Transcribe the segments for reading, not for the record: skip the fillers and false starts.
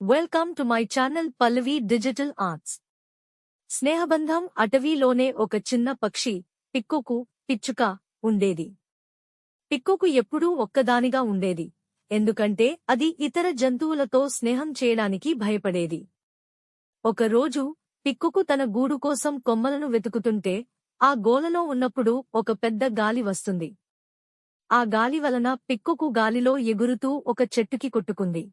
Welcome to my channel Pallavi digital arts. స్నేహబంధం. అటవీలోనే ఒక చిన్న పక్షి పిక్కుకు పిచ్చుక ఉండేది. పిక్కుకు ఎప్పుడూ ఒక్కదానిగా ఉండేది, ఎందుకంటే అది ఇతర జంతువులతో స్నేహం చేయడానికి భయపడేది. ఒకరోజు పిక్కుకు తన గూడు కోసం కొమ్మలను వెతుకుతుంటే ఆ గోలలో ఉన్నప్పుడు ఒక పెద్ద గాలి వస్తుంది. ఆ గాలి వలన పిక్కుకు గాలిలో ఎగురుతూ ఒక చెట్టుకి కొట్టుకుంది.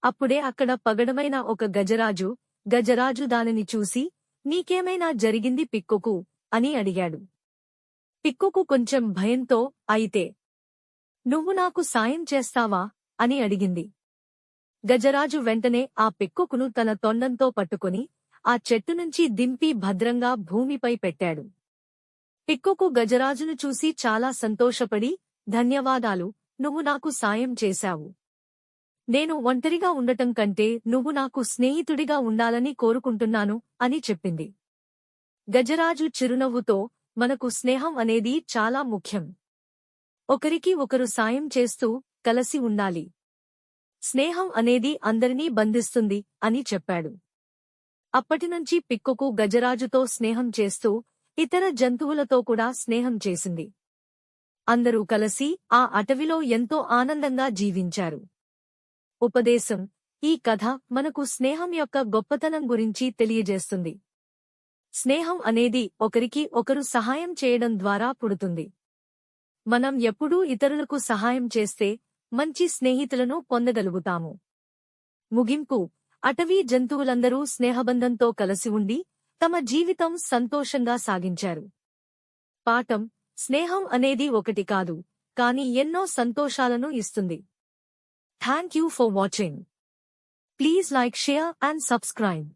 అప్పుడే అక్కడ పగడమైన ఒక గజరాజు దానిని చూసి, నీకేమైనా జరిగింది పిక్కుకు అని అడిగాడు. పిక్కుకు కొంచెం భయంతో, అయితే నువ్వు నాకు సాయం చేస్తావా అని అడిగింది. గజరాజు వెంటనే ఆ పిక్కుకును తన తొండంతో పట్టుకుని ఆ చెట్టునుంచి దింపి భద్రంగా భూమిపై పెట్టాడు. పిక్కుకు గజరాజును చూసి చాలా సంతోషపడి, ధన్యవాదాలు, నువ్వు నాకు సాయం చేశావు. నేను ఒంటరిగా ఉండటం కంటే నువ్వు నాకు స్నేహితుడిగా ఉండాలని కోరుకుంటున్నాను అని చెప్పింది. గజరాజు చిరునవ్వుతో, మనకు స్నేహం అనేది చాలా ముఖ్యం. ఒకరికి ఒకరు సాయం చేస్తూ కలిసి ఉండాలి. స్నేహం అనేది అందరినీ బంధిస్తుంది అని చెప్పాడు. అప్పటినుంచి పిక్కుకు గజరాజుతో స్నేహం చేస్తూ ఇతర జంతువులతో కూడా స్నేహం చేసింది. అందరూ కలిసి ఆ అటవిలో ఎంతో ఆనందంగా జీవించారు. ఉపదేశం: ఈ కథ మనకు స్నేహం యొక్క గొప్పతనం గురించి తెలియజేస్తుంది. స్నేహం అనేది ఒకరికి ఒకరు సహాయం చేయడం ద్వారా పుడుతుంది. మనం ఎప్పుడూ ఇతరులకు సహాయం చేస్తే మంచి స్నేహితులను పొందగలుగుతాము. ముగింపు: అటవీ జంతువులందరూ స్నేహబంధంతో కలిసి ఉండి తమ జీవితం సంతోషంగా సాగించారు. పాఠం: స్నేహం అనేది ఒకటి కాదు, కానీ ఎన్నో సంతోషాలను ఇస్తుంది. Thank you for watching. Please like, share and subscribe.